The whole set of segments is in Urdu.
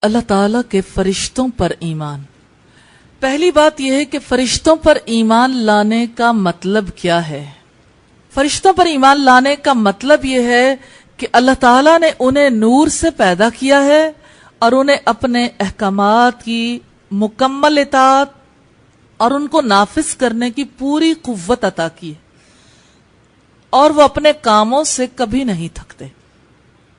اللہ تعالیٰ کے فرشتوں پر ایمان. پہلی بات یہ ہے کہ فرشتوں پر ایمان لانے کا مطلب کیا ہے. فرشتوں پر ایمان لانے کا مطلب یہ ہے کہ اللہ تعالیٰ نے انہیں نور سے پیدا کیا ہے اور انہیں اپنے احکامات کی مکمل اطاعت اور ان کو نافذ کرنے کی پوری قوت عطا کی ہے، اور وہ اپنے کاموں سے کبھی نہیں تھکتے.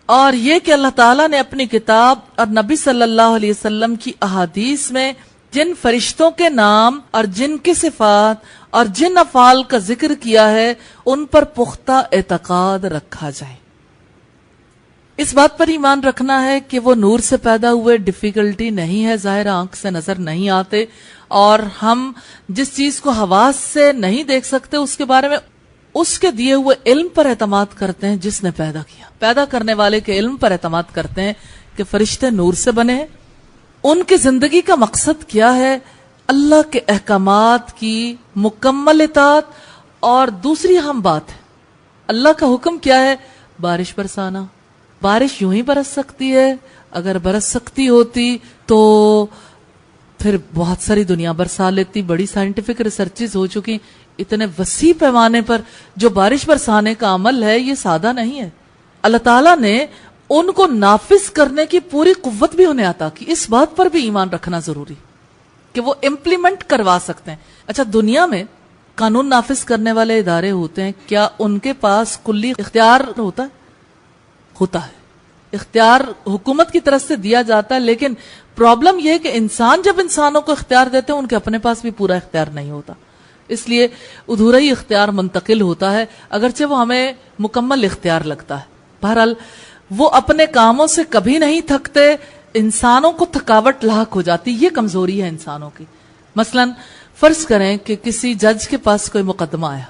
اور یہ کہ اللہ تعالیٰ نے اپنی کتاب اور نبی صلی اللہ علیہ وسلم کی احادیث میں جن فرشتوں کے نام اور جن کی صفات اور جن افعال کا ذکر کیا ہے ان پر پختہ اعتقاد رکھا جائے. اس بات پر ایمان رکھنا ہے کہ وہ نور سے پیدا ہوئے، ڈیفیکلٹی نہیں ہے، ظاہر آنکھ سے نظر نہیں آتے، اور ہم جس چیز کو حواس سے نہیں دیکھ سکتے اس کے بارے میں اس کے دیے ہوئے علم پر اعتماد کرتے ہیں جس نے پیدا کیا. پیدا کرنے والے کے علم پر اعتماد کرتے ہیں کہ فرشتے نور سے بنے ہیں. ان کی زندگی کا مقصد کیا ہے؟ اللہ کے احکامات کی مکمل اطاعت. اور دوسری اہم بات ہے، اللہ کا حکم کیا ہے؟ بارش برسانا. بارش یوں ہی برس سکتی ہے، اگر برس سکتی ہوتی تو پھر بہت ساری دنیا برسا لیتی. بڑی سائنٹیفک ریسرچز ہو چکی. اتنے وسیع پیمانے پر جو بارش برسانے کا عمل ہے یہ سادہ نہیں ہے. اللہ تعالیٰ نے ان کو نافذ کرنے کی پوری قوت بھی انہیں عطا کی. اس بات پر بھی ایمان رکھنا ضروری کہ وہ امپلیمنٹ کروا سکتے ہیں. اچھا، دنیا میں قانون نافذ کرنے والے ادارے ہوتے ہیں، کیا ان کے پاس کلی اختیار ہوتا ہے؟ ہوتا ہے. اختیار حکومت کی طرف سے دیا جاتا ہے، لیکن پرابلم یہ ہے کہ انسان جب انسانوں کو اختیار دیتے ہیں ان کے اپنے پاس بھی پورا اختیار نہیں ہوتا، اس لیے ادھورا ہی اختیار منتقل ہوتا ہے، اگرچہ وہ ہمیں مکمل اختیار لگتا ہے. بہرحال وہ اپنے کاموں سے کبھی نہیں تھکتے. انسانوں کو تھکاوٹ لاحق ہو جاتی، یہ کمزوری ہے انسانوں کی. مثلا فرض کریں کہ کسی جج کے پاس کوئی مقدمہ آیا،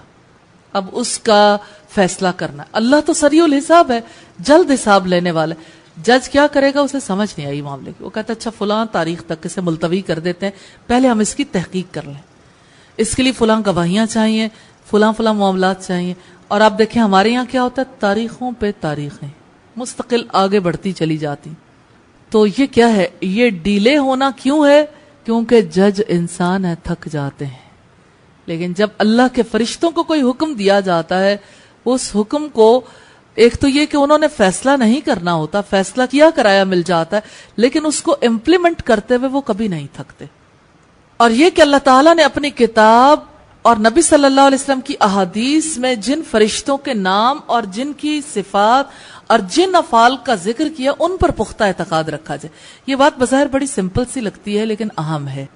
اب اس کا فیصلہ کرنا. اللہ تو سریع الحساب ہے، جلد حساب لینے والا. جج کیا کرے گا؟ اسے سمجھ نہیں آئی معاملے کی. وہ کہتا ہے اچھا فلاں تاریخ تک اسے ملتوی کر دیتے ہیں، پہلے ہم اس کی تحقیق کر لیں، اس کے لیے فلاں گواہیاں چاہیے، فلاں معاملات چاہیے. اور آپ دیکھیں ہمارے یہاں کیا ہوتا ہے، تاریخوں پہ تاریخیں مستقل آگے بڑھتی چلی جاتی. تو یہ کیا ہے؟ یہ ڈیلے ہونا کیوں ہے؟ کیونکہ جج انسان ہے، تھک جاتے ہیں. لیکن جب اللہ کے فرشتوں کو کوئی حکم دیا جاتا ہے، اس حکم کو ایک تو یہ کہ انہوں نے فیصلہ نہیں کرنا ہوتا، فیصلہ کیا کرایا مل جاتا ہے، لیکن اس کو امپلیمنٹ کرتے ہوئے وہ کبھی نہیں تھکتے. اور یہ کہ اللہ تعالیٰ نے اپنی کتاب اور نبی صلی اللہ علیہ وسلم کی احادیث میں جن فرشتوں کے نام اور جن کی صفات اور جن افعال کا ذکر کیا ان پر پختہ اعتقاد رکھا جائے. یہ بات بظاہر بڑی سمپل سی لگتی ہے لیکن اہم ہے.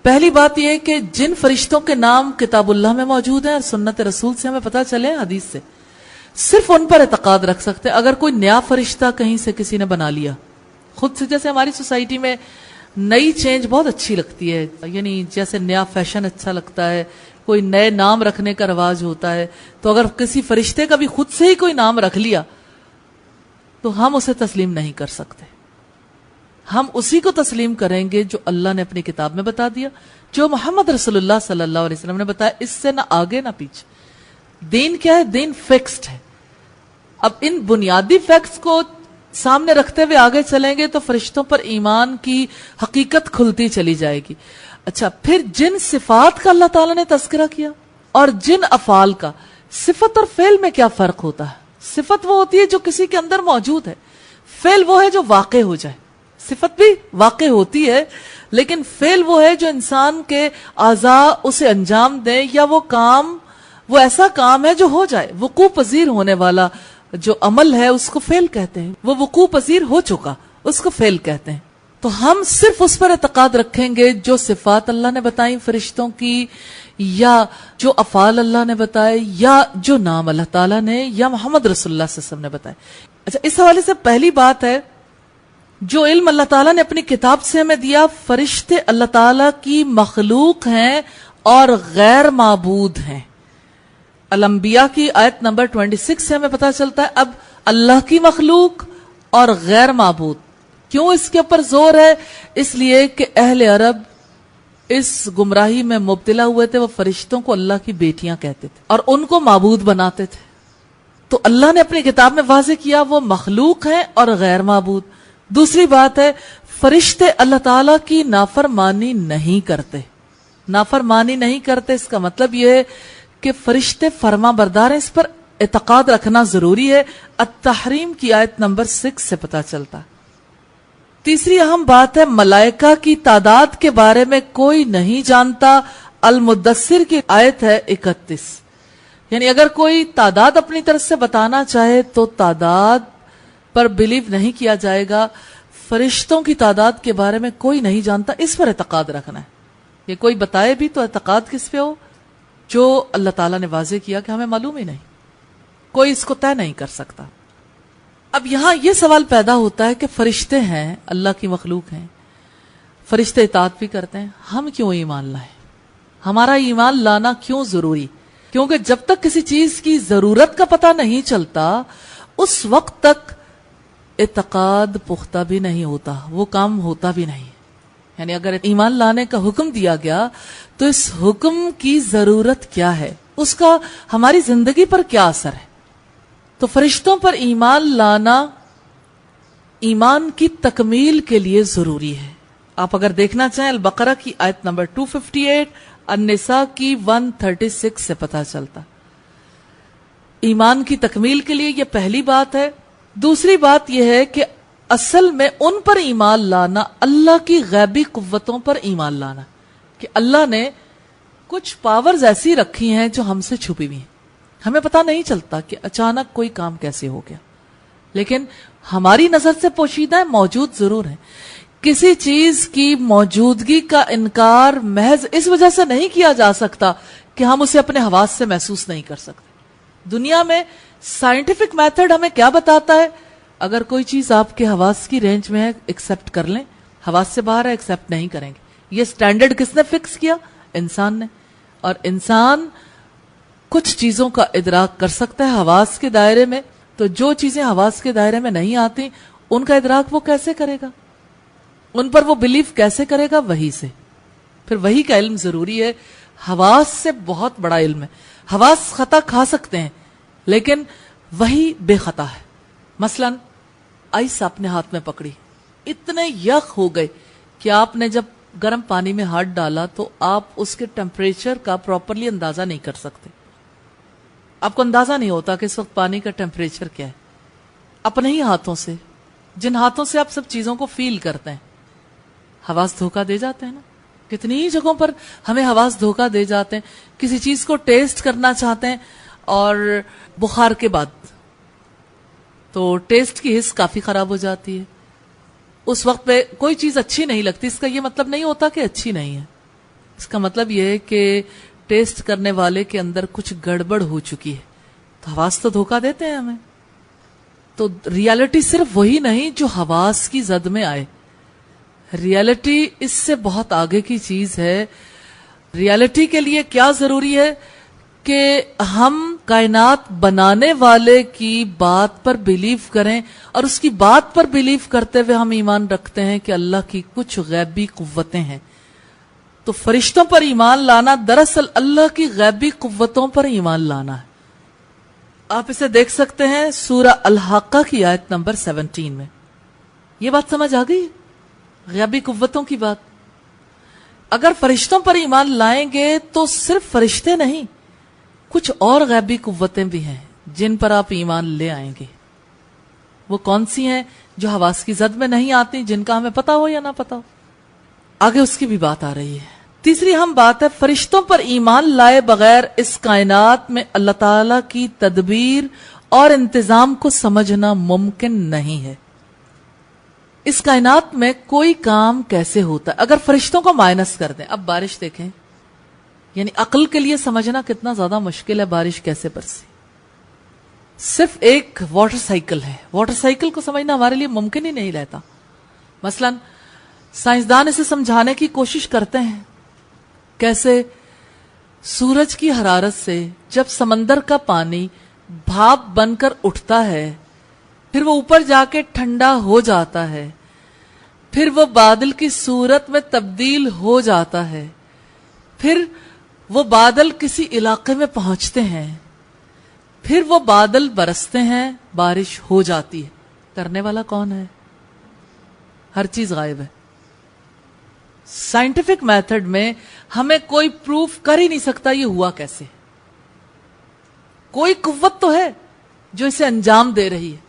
پہلی بات یہ ہے کہ جن فرشتوں کے نام کتاب اللہ میں موجود ہیں اور سنت رسول سے ہمیں پتہ چلے، حدیث سے، صرف ان پر اعتقاد رکھ سکتے ہیں. اگر کوئی نیا فرشتہ کہیں سے کسی نے بنا لیا خود سے، جیسے ہماری سوسائٹی میں نئی چینج بہت اچھی لگتی ہے، یعنی جیسے نیا فیشن اچھا لگتا ہے، کوئی نئے نام رکھنے کا رواج ہوتا ہے، تو اگر کسی فرشتے کا بھی خود سے ہی کوئی نام رکھ لیا تو ہم اسے تسلیم نہیں کر سکتے. ہم اسی کو تسلیم کریں گے جو اللہ نے اپنی کتاب میں بتا دیا، جو محمد رسول اللہ صلی اللہ علیہ وسلم نے بتایا. اس سے نہ آگے نہ پیچھے. دین کیا ہے؟ دین فکسڈ ہے. اب ان بنیادی فیکٹس کو سامنے رکھتے ہوئے آگے چلیں گے تو فرشتوں پر ایمان کی حقیقت کھلتی چلی جائے گی. اچھا، پھر جن صفات کا اللہ تعالیٰ نے تذکرہ کیا اور جن افعال کا، صفت اور فعل میں کیا فرق ہوتا ہے؟ صفت وہ ہوتی ہے جو کسی کے اندر موجود ہے، فعل وہ ہے جو واقع ہو جائے. صفت بھی واقع ہوتی ہے لیکن فعل وہ ہے جو انسان کے اعضاء اسے انجام دیں، یا وہ کام، وہ ایسا کام ہے جو ہو جائے، وقوع پذیر ہونے والا جو عمل ہے اس کو فعل کہتے ہیں. وہ وقوع پذیر ہو چکا، اس کو فعل کہتے ہیں. تو ہم صرف اس پر اعتقاد رکھیں گے جو صفات اللہ نے بتائی فرشتوں کی، یا جو افعال اللہ نے بتائے، یا جو نام اللہ تعالیٰ نے یا محمد رسول اللہ صلی اللہ علیہ وسلم نے بتائے. اچھا، اس حوالے سے پہلی بات ہے، جو علم اللہ تعالیٰ نے اپنی کتاب سے ہمیں دیا، فرشتے اللہ تعالیٰ کی مخلوق ہیں اور غیر معبود ہیں. الانبیاء کی آیت نمبر 26 سے ہمیں پتا چلتا ہے اب اللہ کی مخلوق اور غیر معبود. کیوں اس کے اوپر زور ہے؟ اس لیے کہ اہل عرب اس گمراہی میں مبتلا ہوئے تھے، وہ فرشتوں کو اللہ کی بیٹیاں کہتے تھے اور ان کو معبود بناتے تھے. تو اللہ نے اپنی کتاب میں واضح کیا وہ مخلوق ہیں اور غیر معبود. دوسری بات ہے، فرشتے اللہ تعالیٰ کی نافرمانی نہیں کرتے. نافرمانی نہیں کرتے اس کا مطلب یہ ہے کہ فرشتے فرما بردار ہیں. اس پر اعتقاد رکھنا ضروری ہے. التحریم کی آیت نمبر 6 سے پتا چلتا ہے. تیسری اہم بات ہے ملائکہ کی تعداد کے بارے میں کوئی نہیں جانتا. المدثر کی آیت ہے 31. یعنی اگر کوئی تعداد اپنی طرف سے بتانا چاہے تو تعداد پر بلیو نہیں کیا جائے گا. فرشتوں کی تعداد کے بارے میں کوئی نہیں جانتا, اس پر اعتقاد رکھنا ہے. یہ کوئی بتائے بھی تو اعتقاد کس پہ ہو؟ جو اللہ تعالیٰ نے واضح کیا کہ ہمیں معلوم ہی نہیں, کوئی اس کو طے نہیں کر سکتا. اب یہاں یہ سوال پیدا ہوتا ہے کہ فرشتے ہیں, اللہ کی مخلوق ہیں, فرشتے اطاعت بھی کرتے ہیں, ہم کیوں ایمان لائیں؟ ہمارا ایمان لانا کیوں ضروری؟ کیونکہ جب تک کسی چیز کی ضرورت کا پتہ نہیں چلتا اس وقت تک اعتقاد پختہ بھی نہیں ہوتا, وہ کام ہوتا بھی نہیں. یعنی اگر ایمان لانے کا حکم دیا گیا تو اس حکم کی ضرورت کیا ہے, اس کا ہماری زندگی پر کیا اثر ہے. تو فرشتوں پر ایمان لانا ایمان کی تکمیل کے لیے ضروری ہے. آپ اگر دیکھنا چاہیں البقرہ کی آیت نمبر 258, النساء کی 136 سے پتہ چلتا. ایمان کی تکمیل کے لیے یہ پہلی بات ہے. دوسری بات یہ ہے کہ اصل میں ان پر ایمان لانا اللہ کی غیبی قوتوں پر ایمان لانا, کہ اللہ نے کچھ پاورز ایسی رکھی ہیں جو ہم سے چھپی ہوئی ہیں. ہمیں پتہ نہیں چلتا کہ اچانک کوئی کام کیسے ہو گیا, لیکن ہماری نظر سے پوشیدہ ہے, موجود ضرور ہے. کسی چیز کی موجودگی کا انکار محض اس وجہ سے نہیں کیا جا سکتا کہ ہم اسے اپنے حواس سے محسوس نہیں کر سکتے. دنیا میں سائنٹیفک میتھڈ ہمیں کیا بتاتا ہے؟ اگر کوئی چیز آپ کے حواس کی رینج میں ہے ایکسپٹ کر لیں, حواس سے باہر ہے ایکسپٹ نہیں کریں گے. یہ سٹینڈرڈ کس نے فکس کیا؟ انسان نے. اور انسان کچھ چیزوں کا ادراک کر سکتا ہے حواس کے دائرے میں, تو جو چیزیں حواس کے دائرے میں نہیں آتی ان کا ادراک وہ کیسے کرے گا, ان پر وہ بلیو کیسے کرے گا؟ وحی سے. پھر وحی کا علم ضروری ہے. حواس سے بہت بڑا علم ہے. حواس خطا کھا سکتے ہیں لیکن وحی بے خطا ہے. مثلا آئس آپ نے ہاتھ میں پکڑی, اتنے یخ ہو گئے کہ آپ نے جب گرم پانی میں ہاتھ ڈالا تو آپ اس کے ٹیمپریچر کا پراپرلی اندازہ نہیں کر سکتے. آپ کو اندازہ نہیں ہوتا کہ اس وقت پانی کا ٹیمپریچر کیا ہے. اپنے ہی ہاتھوں سے, جن ہاتھوں سے آپ سب چیزوں کو فیل کرتے ہیں, حواس دھوکہ دے جاتے ہیں نا. کتنی ہی جگہوں پر ہمیں حواس دھوکہ دے جاتے ہیں. کسی چیز کو ٹیسٹ کرنا چاہتے ہیں اور بخار کے بعد تو ٹیسٹ کی حس کافی خراب ہو جاتی ہے. اس وقت پہ کوئی چیز اچھی نہیں لگتی. اس کا یہ مطلب نہیں ہوتا کہ اچھی نہیں ہے, اس کا مطلب یہ ہے کہ ٹیسٹ کرنے والے کے اندر کچھ گڑبڑ ہو چکی ہے. تو حواس تو دھوکہ دیتے ہیں ہمیں. تو ریالٹی صرف وہی نہیں جو حواس کی زد میں آئے, ریالٹی اس سے بہت آگے کی چیز ہے. ریالٹی کے لیے کیا ضروری ہے کہ ہم کائنات بنانے والے کی بات پر بلیو کریں, اور اس کی بات پر بلیو کرتے ہوئے ہم ایمان رکھتے ہیں کہ اللہ کی کچھ غیبی قوتیں ہیں. تو فرشتوں پر ایمان لانا دراصل اللہ کی غیبی قوتوں پر ایمان لانا ہے. آپ اسے دیکھ سکتے ہیں سورہ الحاقہ کی آیت نمبر 17 میں. یہ بات سمجھ آ گئی؟ غیبی قوتوں کی بات. اگر فرشتوں پر ایمان لائیں گے تو صرف فرشتے نہیں, کچھ اور غیبی قوتیں بھی ہیں جن پر آپ ایمان لے آئیں گے. وہ کون سی ہیں؟ جو حواس کی زد میں نہیں آتی, جن کا ہمیں پتا ہو یا نہ پتا ہو. آگے اس کی بھی بات آ رہی ہے. تیسری اہم بات ہے فرشتوں پر ایمان لائے بغیر اس کائنات میں اللہ تعالی کی تدبیر اور انتظام کو سمجھنا ممکن نہیں ہے. اس کائنات میں کوئی کام کیسے ہوتا ہے اگر فرشتوں کو مائنس کر دیں. اب بارش دیکھیں, یعنی عقل کے لیے سمجھنا کتنا زیادہ مشکل ہے بارش کیسے برسی. صرف ایک واٹر سائیکل ہے, واٹر سائیکل کو سمجھنا ہمارے لیے ممکن ہی نہیں رہتا. مثلا سائنسدان اسے سمجھانے کی کوشش کرتے ہیں. کیسے؟ سورج کی حرارت سے جب سمندر کا پانی بھاپ بن کر اٹھتا ہے, پھر وہ اوپر جا کے ٹھنڈا ہو جاتا ہے, پھر وہ بادل کی صورت میں تبدیل ہو جاتا ہے, پھر وہ بادل کسی علاقے میں پہنچتے ہیں, پھر وہ بادل برستے ہیں, بارش ہو جاتی ہے. کرنے والا کون ہے؟ ہر چیز غائب ہے. سائنٹیفک میتھڈ میں ہمیں کوئی پروف کر ہی نہیں سکتا یہ ہوا کیسے. کوئی قوت تو ہے جو اسے انجام دے رہی ہے.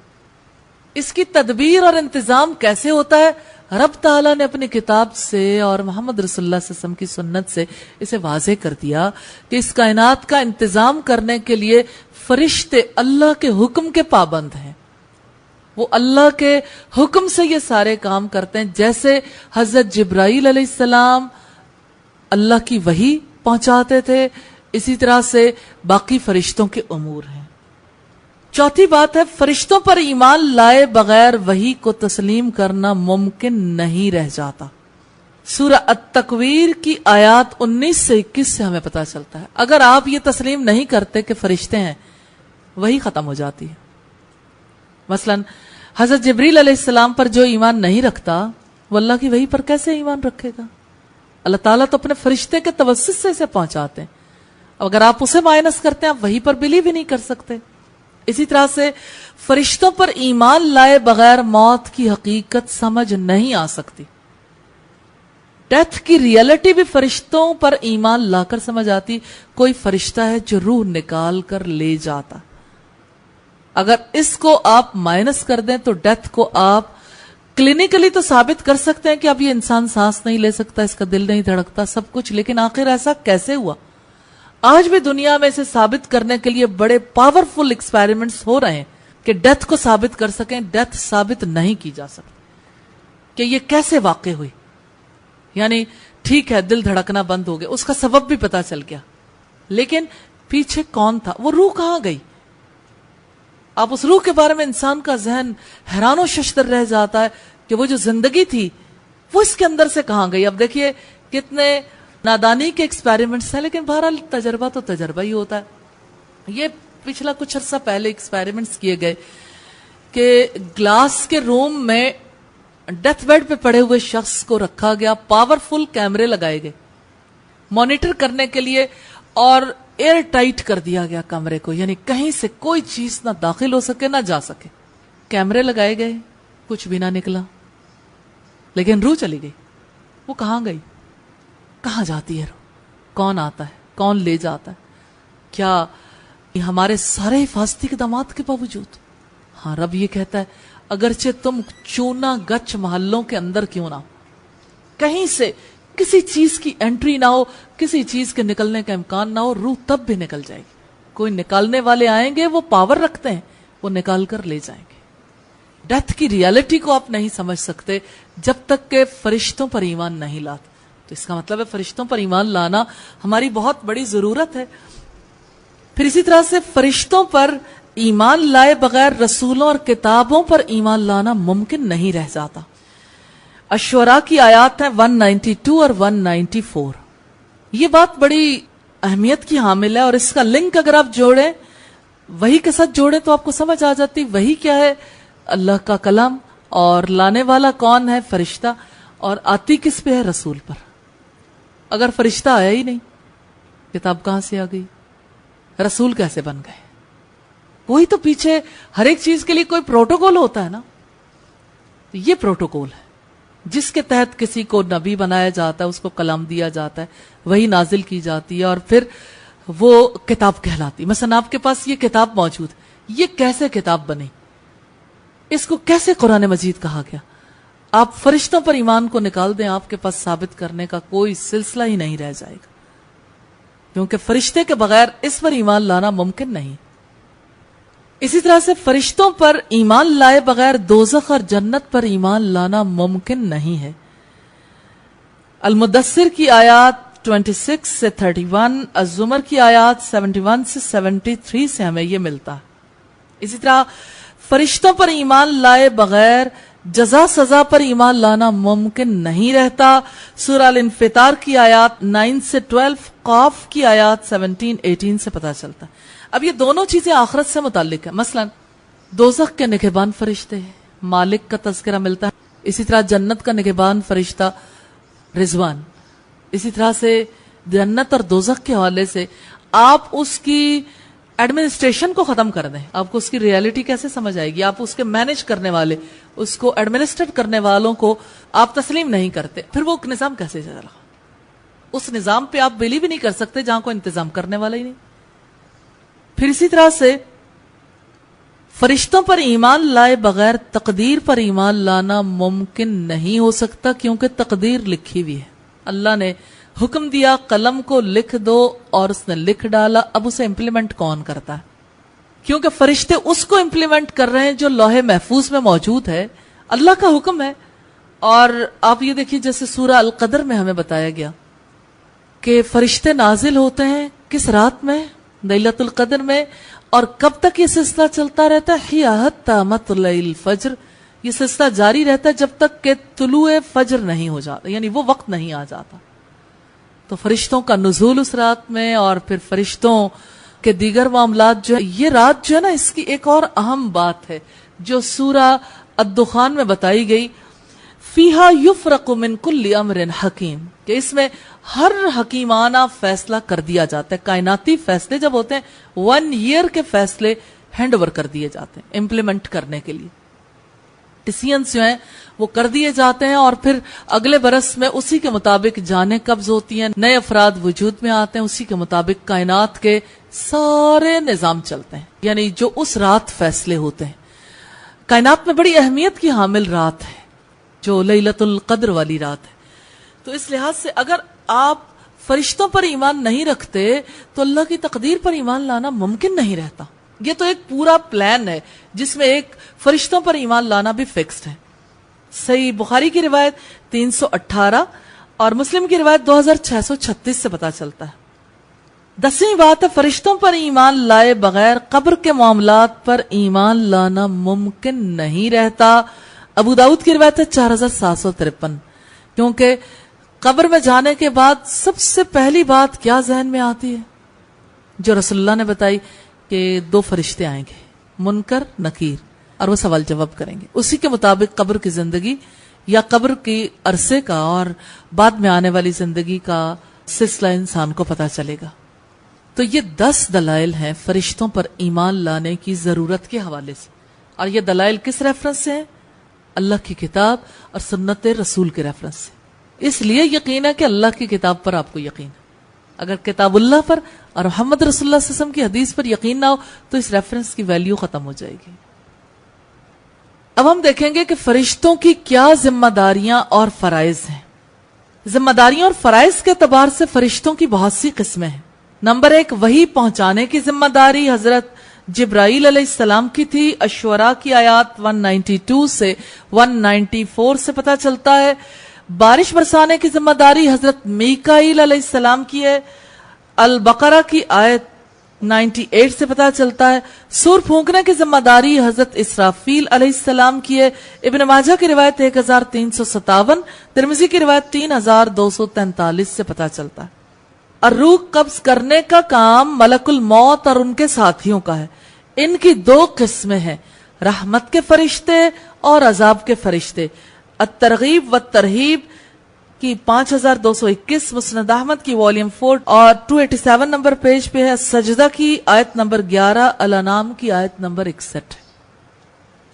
اس کی تدبیر اور انتظام کیسے ہوتا ہے؟ رب تعالیٰ نے اپنی کتاب سے اور محمد رسول اللہ صلی اللہ علیہ وسلم کی سنت سے اسے واضح کر دیا کہ اس کائنات کا انتظام کرنے کے لیے فرشتے اللہ کے حکم کے پابند ہیں. وہ اللہ کے حکم سے یہ سارے کام کرتے ہیں. جیسے حضرت جبرائیل علیہ السلام اللہ کی وحی پہنچاتے تھے، اسی طرح سے باقی فرشتوں کے امور ہیں. چوتھی بات ہے، فرشتوں پر ایمان لائے بغیر وحی کو تسلیم کرنا ممکن نہیں رہ جاتا. سورہ التکویر کی آیات 19 سے 21 سے ہمیں پتا چلتا ہے اگر آپ یہ تسلیم نہیں کرتے کہ فرشتے ہیں، وحی ختم ہو جاتی ہے. مثلا حضرت جبریل علیہ السلام پر جو ایمان نہیں رکھتا وہ اللہ کی وحی پر کیسے ایمان رکھے گا؟ اللہ تعالیٰ تو اپنے فرشتے کے توسط سے اسے پہنچاتے ہیں. اگر آپ اسے مائنس کرتے ہیں آپ وحی پر بلیو ہی نہیں کر سکتے. اسی طرح سے فرشتوں پر ایمان لائے بغیر موت کی حقیقت سمجھ نہیں آ سکتی. ڈیتھ کی ریئلٹی بھی فرشتوں پر ایمان لا کر سمجھ آتی. کوئی فرشتہ ہے جو روح نکال کر لے جاتا. اگر اس کو آپ مائنس کر دیں تو ڈیتھ کو آپ کلینکلی تو ثابت کر سکتے ہیں کہ اب یہ انسان سانس نہیں لے سکتا، اس کا دل نہیں دھڑکتا، سب کچھ، لیکن آخر ایسا کیسے ہوا؟ آج بھی دنیا میں اسے ثابت کرنے کے لیے بڑے پاورفل ایکسپیریمنٹس ہو رہے ہیں کہ ڈیتھ کو ثابت کر سکیں. ڈیتھ ثابت نہیں کی جا سکتی کہ یہ کیسے واقع ہوئی. یعنی ٹھیک ہے دل دھڑکنا بند ہو گیا، اس کا سبب بھی پتا چل گیا، لیکن پیچھے کون تھا؟ وہ روح کہاں گئی؟ آپ اس روح کے بارے میں انسان کا ذہن حیران و ششدر رہ جاتا ہے کہ وہ جو زندگی تھی وہ اس کے اندر سے کہاں گئی. اب دیکھیے کتنے نادانی کے ایکسپیریمنٹس ہیں، لیکن بہرحال تجربہ تو تجربہ ہی ہوتا ہے. یہ پچھلا کچھ عرصہ پہلے ایکسپیریمنٹس کیے گئے کہ گلاس کے روم میں ڈیتھ بیڈ پہ پڑے ہوئے شخص کو رکھا گیا، پاورفل کیمرے لگائے گئے مانیٹر کرنے کے لیے، اور ایئر ٹائٹ کر دیا گیا کمرے کو، یعنی کہیں سے کوئی چیز نہ داخل ہو سکے نہ جا سکے. کیمرے لگائے گئے، کچھ بھی نہ نکلا، لیکن روح چلی گئی. وہ کہاں گئی؟ کہاں جاتی ہے روح؟ کون آتا ہے؟ کون لے جاتا ہے؟ کیا ہمارے سارے حفاظتی اقدامات کے باوجود؟ ہاں، رب یہ کہتا ہے اگرچہ تم چونا گچ محلوں کے اندر کیوں نہ ہو، کہیں سے کسی چیز کی انٹری نہ ہو، کسی چیز کے نکلنے کا امکان نہ ہو، روح تب بھی نکل جائے گی. کوئی نکالنے والے آئیں گے، وہ پاور رکھتے ہیں، وہ نکال کر لے جائیں گے. ڈیتھ کی ریالٹی کو آپ نہیں سمجھ سکتے جب تک کہ فرشتوں پر ایمان نہیں لاتے. تو اس کا مطلب ہے فرشتوں پر ایمان لانا ہماری بہت بڑی ضرورت ہے. پھر اسی طرح سے فرشتوں پر ایمان لائے بغیر رسولوں اور کتابوں پر ایمان لانا ممکن نہیں رہ جاتا. الشعراء کی آیات ہیں 192 اور 194. یہ بات بڑی اہمیت کی حامل ہے، اور اس کا لنک اگر آپ جوڑیں، وحی کے ساتھ جوڑیں، تو آپ کو سمجھ آ جاتی وحی کیا ہے؟ اللہ کا کلام، اور لانے والا کون ہے؟ فرشتہ. اور آتی کس پہ ہے؟ رسول پر. اگر فرشتہ آیا ہی نہیں، کتاب کہاں سے آ گئی؟ رسول کیسے بن گئے؟ وہی تو پیچھے ہر ایک چیز کے لیے کوئی پروٹوکول ہوتا ہے نا. یہ پروٹوکول ہے جس کے تحت کسی کو نبی بنایا جاتا ہے، اس کو کلام دیا جاتا ہے، وہی نازل کی جاتی ہے، اور پھر وہ کتاب کہلاتی. مثلا آپ کے پاس یہ کتاب موجود ہے، یہ کیسے کتاب بنی؟ اس کو کیسے قرآن مجید کہا گیا؟ آپ فرشتوں پر ایمان کو نکال دیں، آپ کے پاس ثابت کرنے کا کوئی سلسلہ ہی نہیں رہ جائے گا، کیونکہ فرشتے کے بغیر اس پر ایمان لانا ممکن نہیں. اسی طرح سے فرشتوں پر ایمان لائے بغیر دوزخ اور جنت پر ایمان لانا ممکن نہیں ہے. المدثر کی آیات 26 سے 31، الزمر کی آیات 71 سے 73 سے ہمیں یہ ملتا ہے. اسی طرح فرشتوں پر ایمان لائے بغیر جزا سزا پر ایمان لانا ممکن نہیں رہتا. سورہ الانفطار کی آیات 9 سے 12، قاف کی آیات 17-18 سے پتا چلتا ہے. اب یہ دونوں چیزیں آخرت سے متعلق ہیں. مثلا دوزخ کے نگہبان فرشتے ہیں، مالک کا تذکرہ ملتا ہے. اسی طرح جنت کا نگہبان فرشتہ رضوان. اسی طرح سے جنت اور دوزخ کے حوالے سے آپ اس کی ایڈمنسٹریشن کو ختم کر دیں، آپ کو اس کی ریالٹی کیسے سمجھ آئے گی؟ آپ اس کے مینج کرنے والے، اس کو ایڈمنسٹر کرنے والوں کو آپ تسلیم نہیں کرتے، پھر وہ نظام کیسے چلا؟ اس نظام پہ آپ بلیو بھی نہیں کر سکتے جہاں کو انتظام کرنے والا ہی نہیں۔ پھر اسی طرح سے فرشتوں پر ایمان لائے بغیر تقدیر پر ایمان لانا ممکن نہیں ہو سکتا، کیونکہ تقدیر لکھی ہوئی ہے۔ اللہ نے حکم دیا قلم کو لکھ دو اور اس نے لکھ ڈالا، اب اسے امپلیمنٹ کون کرتا ہے؟ کیونکہ فرشتے اس کو امپلیمنٹ کر رہے ہیں جو لوح محفوظ میں موجود ہے، اللہ کا حکم ہے۔ اور آپ یہ دیکھیے جیسے سورہ القدر میں ہمیں بتایا گیا کہ فرشتے نازل ہوتے ہیں کس رات میں؟ لیلۃ القدر میں۔ اور کب تک یہ سلسلہ چلتا رہتا ہے؟ ہی حتی مطلع الفجر، یہ سلسلہ جاری رہتا ہے جب تک کہ طلوع فجر نہیں ہو جاتا، یعنی وہ وقت نہیں آ جاتا۔ تو فرشتوں کا نزول اس رات میں، اور پھر فرشتوں کے دیگر معاملات جو ہے، یہ رات جو ہے نا، اس کی ایک اور اہم بات ہے جو سورہ الدخان میں بتائی گئی، فیہا یفرق من کل امر حکیم، کہ اس میں ہر حکیمانہ فیصلہ کر دیا جاتا ہے۔ کائناتی فیصلے جب ہوتے ہیں 1 ایئر کے فیصلے ہینڈ اوور کر دیے جاتے ہیں امپلیمنٹ کرنے کے لیے، ڈیسیژنز جو ہیں وہ کر دیے جاتے ہیں، اور پھر اگلے برس میں اسی کے مطابق جانیں قبض ہوتی ہیں، نئے افراد وجود میں آتے ہیں، اسی کے مطابق کائنات کے سارے نظام چلتے ہیں، یعنی جو اس رات فیصلے ہوتے ہیں۔ کائنات میں بڑی اہمیت کی حامل رات ہے جو لیلۃ القدر والی رات ہے۔ تو اس لحاظ سے اگر آپ فرشتوں پر ایمان نہیں رکھتے تو اللہ کی تقدیر پر ایمان لانا ممکن نہیں رہتا۔ یہ تو ایک پورا پلان ہے جس میں ایک فرشتوں پر ایمان لانا بھی فکسڈ ہے۔ صحیح بخاری کی روایت 318 اور مسلم کی روایت 2636 سے پتا چلتا ہے۔ 10ویں بات ہے فرشتوں پر ایمان لائے بغیر قبر کے معاملات پر ایمان لانا ممکن نہیں رہتا۔ ابو داؤد کی روایت ہے 4753، کیونکہ قبر میں جانے کے بعد سب سے پہلی بات کیا ذہن میں آتی ہے جو رسول اللہ نے بتائی کہ 2 فرشتے آئیں گے، منکر نکیر، اور وہ سوال جواب کریں گے۔ اسی کے مطابق قبر کی زندگی یا قبر کی عرصے کا اور بعد میں آنے والی زندگی کا سلسلہ انسان کو پتا چلے گا۔ تو یہ 10 دلائل ہیں فرشتوں پر ایمان لانے کی ضرورت کے حوالے سے، اور یہ دلائل کس ریفرنس سے ہیں؟ اللہ کی کتاب اور سنت رسول کے ریفرنس سے۔ اس لیے یقین ہے کہ اللہ کی کتاب پر آپ کو یقین ہے۔ اگر کتاب اللہ پر اور محمد رسول اللہ صلی اللہ علیہ وسلم کی حدیث پر یقین نہ ہو تو اس ریفرنس کی ویلیو ختم ہو جائے گی۔ اب ہم دیکھیں گے کہ فرشتوں کی کیا ذمہ داریاں اور فرائض ہیں۔ ذمہ داریاں اور فرائض کے اعتبار سے فرشتوں کی بہت سی قسمیں ہیں۔ نمبر 1، وحی پہنچانے کی ذمہ داری حضرت جبرائیل علیہ السلام کی تھی۔ الشعراء کی آیات 192 سے 194 سے پتہ چلتا ہے۔ بارش برسانے کی ذمہ داری حضرت میکائیل علیہ السلام کی ہے۔ البقرہ کی آیت 98 سے پتہ چلتا ہے۔ سور پھونکنے کی ذمہ داری حضرت اسرافیل علیہ السلام کی ہے۔ ابن ماجہ کی روایت 1357، ترمذی کی روایت 3243 سے پتہ چلتا ہے۔ اور روح قبض کرنے کا کام ملک الموت اور ان کے ساتھیوں کا ہے۔ ان کی 2 قسمیں ہیں، رحمت کے فرشتے اور عذاب کے فرشتے۔ الترغیب والترہیب کی 5221 مسند احمد کی والیوم 4 اور 287 نمبر پیج پہ ہے۔ سجدہ کی آیت نمبر 11، الانعام کی آیت نمبر 61۔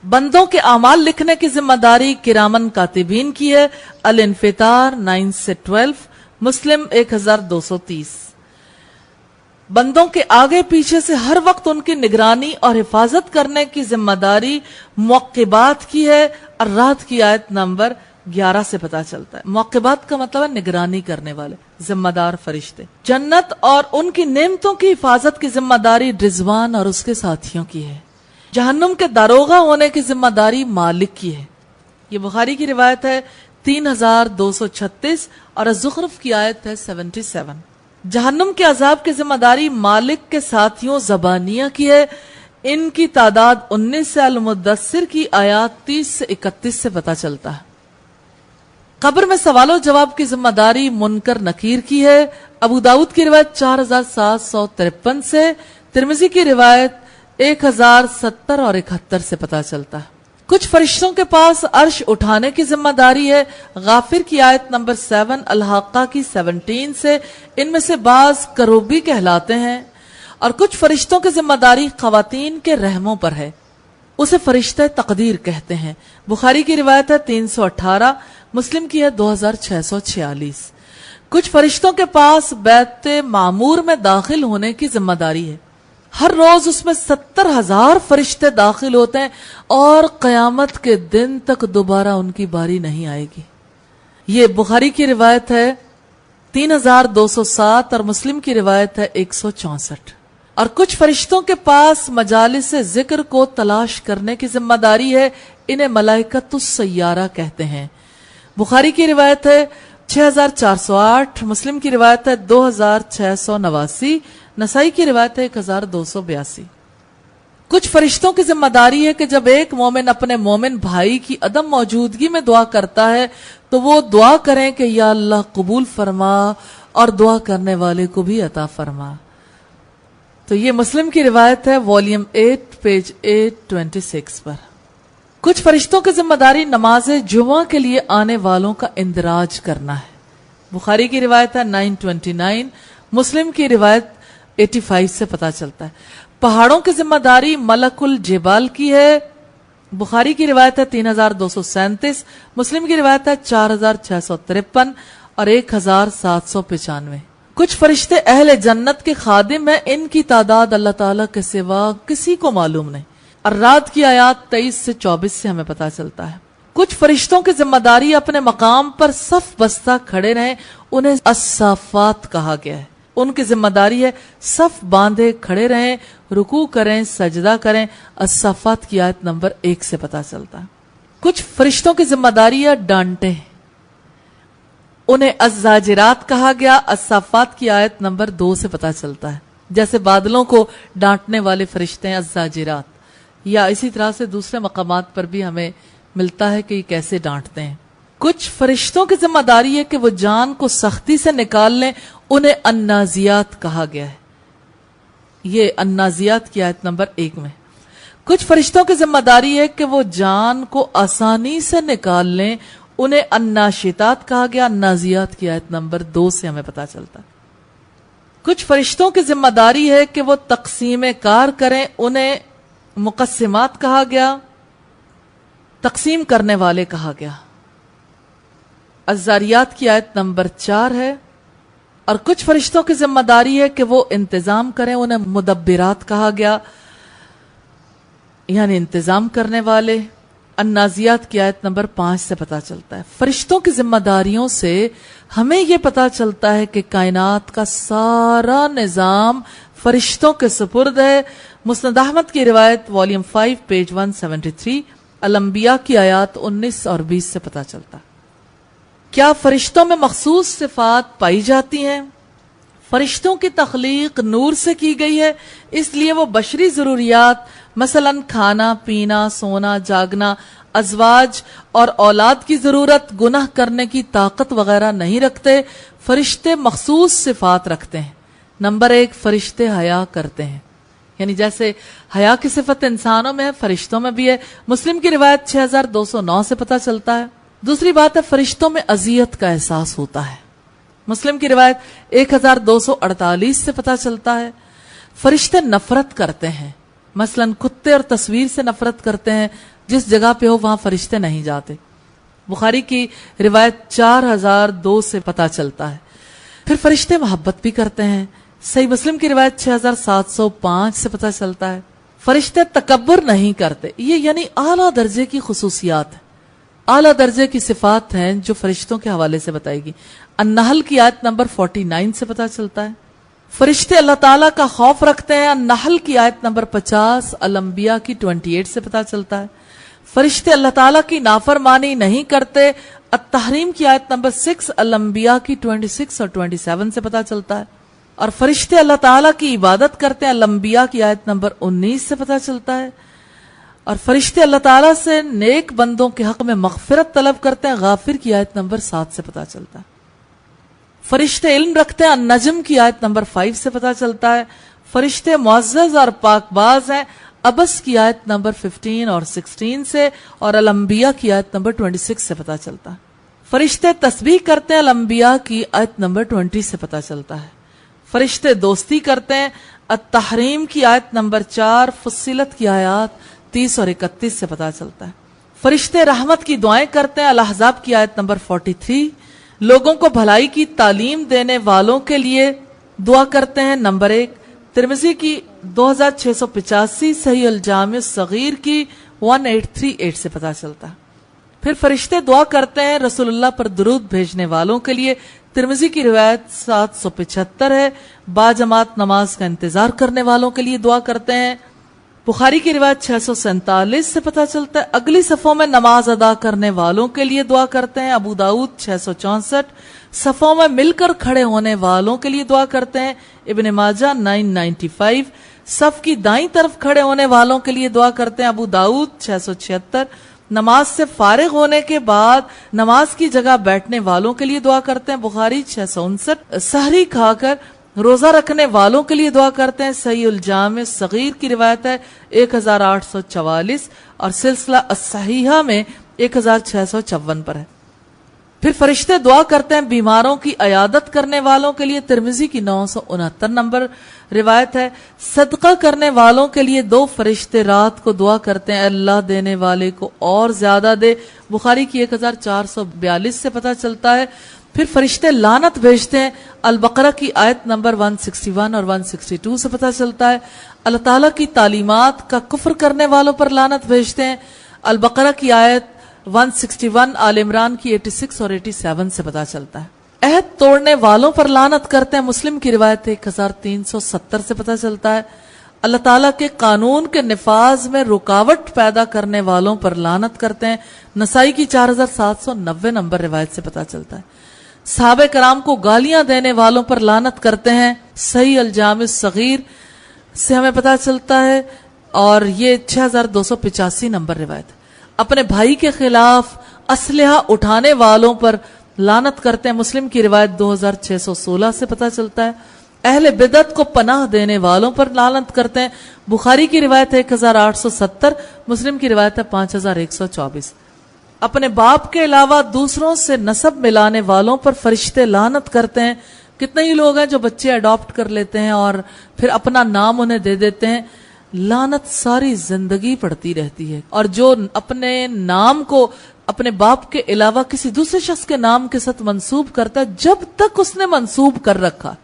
بندوں کے اعمال لکھنے کی ذمہ داری کرامن کاتبین کی ہے۔ الانفطار 9 سے 12، مسلم 1230۔ بندوں کے آگے پیچھے سے ہر وقت ان کی نگرانی اور حفاظت کرنے کی ذمہ داری معقبات کی ہے۔ اور رات کی آیت نمبر 11 سے پتا چلتا ہے۔ معقبات کا مطلب ہے نگرانی کرنے والے، ذمہ دار فرشتے۔ جنت اور ان کی نعمتوں کی حفاظت کی ذمہ داری رضوان اور اس کے ساتھیوں کی ہے۔ جہنم کے داروغہ ہونے کی ذمہ داری مالک کی ہے۔ یہ بخاری کی روایت ہے 3236 اور الزخرف کی آیت ہے 77۔ جہنم کے عذاب کی ذمہ داری مالک کے ساتھیوں زبانیہ کی ہے۔ ان کی تعداد 19 سے المدثر کی آیات 30 سے 31 سے پتا چلتا ہے۔ قبر میں سوال و جواب کی ذمہ داری منکر نکیر کی ہے۔ ابو داؤد کی روایت 4753 سے، ترمذی کی روایت 1070 اور 71 سے پتا چلتا ہے۔ کچھ فرشتوں کے پاس عرش اٹھانے کی ذمہ داری ہے۔ غافر کی آیت نمبر 7، الحاقہ کی 17 سے۔ ان میں سے بعض کروبی کہلاتے ہیں۔ اور کچھ فرشتوں کی ذمہ داری خواتین کے رحموں پر ہے۔ اسے فرشتہ تقدیر کہتے ہیں۔ بخاری کی روایت ہے 318، مسلم کی ہے 2646۔ کچھ فرشتوں کے پاس بیت معمور میں داخل ہونے کی ذمہ داری ہے۔ ہر روز اس میں 70,000 فرشتے داخل ہوتے ہیں اور قیامت کے دن تک دوبارہ ان کی باری نہیں آئے گی۔ یہ بخاری کی روایت ہے 3207 اور مسلم کی روایت ہے 164۔ اور کچھ فرشتوں کے پاس مجالس ذکر کو تلاش کرنے کی ذمہ داری ہے، انہیں ملائکۃ السیارہ کہتے ہیں۔ بخاری کی روایت ہے 6408، مسلم کی روایت ہے 2689، نسائی کی روایت ہے 1282۔ کچھ فرشتوں کی ذمہ داری ہے کہ جب ایک مومن اپنے مومن بھائی کی عدم موجودگی میں دعا کرتا ہے تو وہ دعا کریں کہ یا اللہ قبول فرما اور دعا کرنے والے کو بھی عطا فرما۔ تو یہ مسلم کی روایت ہے والیوم 8 پیج 826 پر۔ کچھ فرشتوں کی ذمہ داری نماز جمعہ کے لیے آنے والوں کا اندراج کرنا ہے۔ بخاری کی روایت ہے 929، مسلم کی روایت 85 سے پتہ چلتا ہے۔ پہاڑوں کی ذمہ داری ملک الجبال کی ہے۔ بخاری کی روایت ہے 3237، مسلم کی روایت ہے 4653 اور 1795۔ کچھ فرشتے اہل جنت کے خادم ہیں، ان کی تعداد اللہ تعالیٰ کے سوا کسی کو معلوم نہیں۔ الرعد کی آیات 23 سے 24 سے ہمیں پتہ چلتا ہے۔ کچھ فرشتوں کی ذمہ داری اپنے مقام پر صف بستہ کھڑے رہیں، انہیں الصافات کہا گیا ہے۔ ان کی ذمہ داری ہے صف باندھے کھڑے رہیں، رکوع کریں، سجدہ کریں۔ الصافات کی آیت نمبر 1 سے پتہ چلتا ہے۔ کچھ فرشتوں کی ذمہ داری ہے ڈانٹیں، انہیں الزاجرات کہا گیا۔ الصافات کی آیت نمبر 2 سے پتہ چلتا ہے۔ جیسے بادلوں کو ڈانٹنے والے فرشتے ہیں الزاجرات، یا اسی طرح سے دوسرے مقامات پر بھی ہمیں ملتا ہے کہ یہ کیسے ڈانٹتے ہیں۔ کچھ فرشتوں کی ذمہ داری ہے کہ وہ جان کو سختی سے نکال لیں، انہیں النازیات کہا گیا ہے۔ یہ النازیات کی آیت نمبر 1 میں۔ کچھ فرشتوں کی ذمہ داری ہے کہ وہ جان کو آسانی سے نکال لیں، انہیں الناشطات کہا گیا۔ النازیات کی آیت نمبر 2 سے ہمیں پتہ چلتا ہے۔ کچھ فرشتوں کی ذمہ داری ہے کہ وہ تقسیم کار کریں، انہیں مقسمات کہا گیا، تقسیم کرنے والے کہا گیا۔ الزاریات کی آیت نمبر 4 ہے۔ اور کچھ فرشتوں کی ذمہ داری ہے کہ وہ انتظام کریں، انہیں مدبرات کہا گیا، یعنی انتظام کرنے والے۔ النازیات کی آیت نمبر 5 سے پتہ چلتا ہے۔ فرشتوں کی ذمہ داریوں سے ہمیں یہ پتہ چلتا ہے کہ کائنات کا سارا نظام فرشتوں کے سپرد ہے۔ مسند احمد کی روایت والیوم 5 پیج 173، الانبیاء کی آیات 19 اور 20 سے پتہ چلتا ہے۔ کیا فرشتوں میں مخصوص صفات پائی جاتی ہیں؟ فرشتوں کی تخلیق نور سے کی گئی ہے، اس لیے وہ بشری ضروریات مثلا کھانا پینا، سونا، جاگنا، ازواج اور اولاد کی ضرورت، گناہ کرنے کی طاقت وغیرہ نہیں رکھتے۔ فرشتے مخصوص صفات رکھتے ہیں۔ نمبر 1، فرشتے حیا کرتے ہیں، یعنی جیسے حیا کی صفت انسانوں میں ہے، فرشتوں میں بھی ہے۔ مسلم کی روایت 6209 سے پتہ چلتا ہے۔ دوسری بات ہے فرشتوں میں اذیت کا احساس ہوتا ہے۔ مسلم کی روایت 1248 سے پتہ چلتا ہے۔ فرشتے نفرت کرتے ہیں، مثلا کتے اور تصویر سے نفرت کرتے ہیں، جس جگہ پہ ہو وہاں فرشتے نہیں جاتے۔ بخاری کی روایت 4002 سے پتہ چلتا ہے۔ پھر فرشتے محبت بھی کرتے ہیں، صحیح مسلم کی روایت 6705 سے پتہ چلتا ہے۔ فرشتے تکبر نہیں کرتے، یہ یعنی اعلیٰ درجے کی خصوصیات ہیں، اعلیٰ درجے کی صفات ہیں جو فرشتوں کے حوالے سے بتائی گی۔ النحل کی آیت نمبر 49 سے پتہ چلتا ہے۔ فرشتے اللہ تعالیٰ کا خوف رکھتے ہیں، النحل کی آیت نمبر 50، الانبیاء کی 28 سے پتہ چلتا ہے۔ فرشتے اللہ تعالیٰ کی نافرمانی نہیں کرتے، التحریم کی آیت نمبر 6، الانبیاء کی 26 اور 27 سے پتہ چلتا ہے۔ اور فرشتے اللہ تعالیٰ کی عبادت کرتے ہیں، الانبیاء کی آیت نمبر 19 سے پتہ چلتا ہے۔ اور فرشتے اللہ تعالیٰ سے نیک بندوں کے حق میں مغفرت طلب کرتے ہیں، غافر کی آیت نمبر 7 سے پتہ چلتا ہے۔ فرشتے علم رکھتے ہیں، النجم کی آیت نمبر 5 سے پتہ چلتا ہے۔ فرشتے معزز اور پاک باز ہیں، ابس کی آیت نمبر 15 اور 16 سے، اور الانبیاء کی آیت نمبر 26 سے پتہ چلتا ہے۔ فرشتے تسبیح کرتے ہیں، الانبیاء کی آیت نمبر 20 سے پتہ چلتا ہے۔ فرشتے دوستی کرتے ہیں، التحریم کی آیت نمبر 4، فصلت کی آیات 29 اور 31 سے پتا چلتا ہے۔ فرشتے رحمت کی دعائیں کرتے ہیں، الاحزاب کی آیت نمبر 43۔ لوگوں کو بھلائی کی تعلیم دینے والوں کے لیے دعا کرتے ہیں، نمبر 1۔ ترمذی کی 2685، صحیح الجامع صغیر کی 1838 سے پتا چلتا ہے۔ پھر فرشتے دعا کرتے ہیں رسول اللہ پر درود بھیجنے والوں کے لیے، ترمذی کی روایت 775 ہے۔ باجماعت نماز کا انتظار کرنے والوں کے لیے دعا کرتے ہیں، بخاری کی روایت 647 سے پتا چلتا ہے۔ اگلی صفوں میں نماز ادا کرنے والوں کے لیے دعا کرتے ہیں، ابو داؤد 664۔ صفوں میں مل کر کھڑے ہونے والوں کے لیے دعا کرتے ہیں، ابن ماجہ 995۔ صف کی دائیں طرف کھڑے ہونے والوں کے لیے دعا کرتے ہیں، ابو داؤد 676۔ نماز سے فارغ ہونے کے بعد نماز کی جگہ بیٹھنے والوں کے لیے دعا کرتے ہیں، بخاری 659۔ سحری کھا کر روزہ رکھنے والوں کے لیے دعا کرتے ہیں، صحیح الجامع صغیر کی روایت ہے 1844 اور سلسلہ الصحیحہ میں 1654 پر ہے۔ پھر فرشتے دعا کرتے ہیں بیماروں کی عیادت کرنے والوں کے لیے، ترمذی کی 969 نمبر روایت ہے۔ صدقہ کرنے والوں کے لیے 2 فرشتے رات کو دعا کرتے ہیں، اللہ دینے والے کو اور زیادہ دے، بخاری کی 1442 سے پتہ چلتا ہے۔ پھر فرشتے لعنت بھیجتے ہیں، البقرہ کی آیت نمبر 161 اور 162 سے پتہ چلتا ہے۔ اللہ تعالیٰ کی تعلیمات کا کفر کرنے والوں پر لعنت بھیجتے ہیں، البقرہ کی آیت 161، آل عمران کی 86 اور 87 سے پتہ چلتا ہے۔ عہد توڑنے والوں پر لعنت کرتے ہیں، مسلم کی روایت 1370 سے پتہ چلتا ہے۔ اللہ تعالیٰ کے قانون کے نفاذ میں رکاوٹ پیدا کرنے والوں پر لعنت کرتے ہیں، نسائی کی 4790 نمبر روایت سے پتہ چلتا ہے۔ صحابہ کرام کو گالیاں دینے والوں پر لعنت کرتے ہیں، صحیح الجامع صغیر سے ہمیں پتہ چلتا ہے، اور یہ 6285 نمبر روایت ہے۔ اپنے بھائی کے خلاف اسلحہ اٹھانے والوں پر لعنت کرتے ہیں، مسلم کی روایت 2616 سے پتہ چلتا ہے۔ اہل بدعت کو پناہ دینے والوں پر لعنت کرتے ہیں، بخاری کی روایت ہے 1870، مسلم کی روایت ہے 5124۔ اپنے باپ کے علاوہ دوسروں سے نسب ملانے والوں پر فرشتے لعنت کرتے ہیں۔ کتنے ہی لوگ ہیں جو بچے اڈاپٹ کر لیتے ہیں اور پھر اپنا نام انہیں دے دیتے ہیں، لعنت ساری زندگی پڑتی رہتی ہے۔ اور جو اپنے نام کو اپنے باپ کے علاوہ کسی دوسرے شخص کے نام کے ساتھ منسوب کرتا ہے، جب تک اس نے منسوب کر رکھا،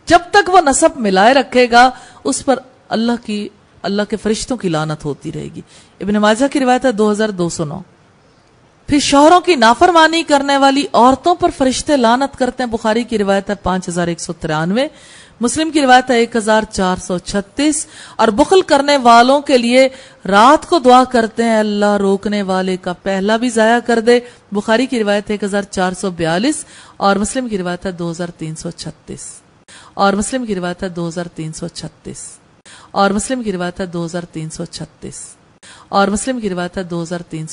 جب تک وہ نسب ملائے رکھے گا، اس پر اللہ کے فرشتوں کی لعنت ہوتی رہے گی۔ ابن ماجہ کی روایت ہے 2209۔ پھر شوہروں کی نافرمانی کرنے والی عورتوں پر فرشتے لعنت کرتے ہیں، بخاری کی روایت ہے 5193، مسلم کی روایت ہے 1436۔ اور بخل کرنے والوں کے لیے رات کو دعا کرتے ہیں، اللہ روکنے والے کا پہلا بھی ضائع کر دے، بخاری کی روایت ہے 1442 اور مسلم کی روایت ہے 2336 اور مسلم کی روایت ہے 2336 اور مسلم کی روایت ہے 2336 اور مسلم کی روایت ہے 2336۔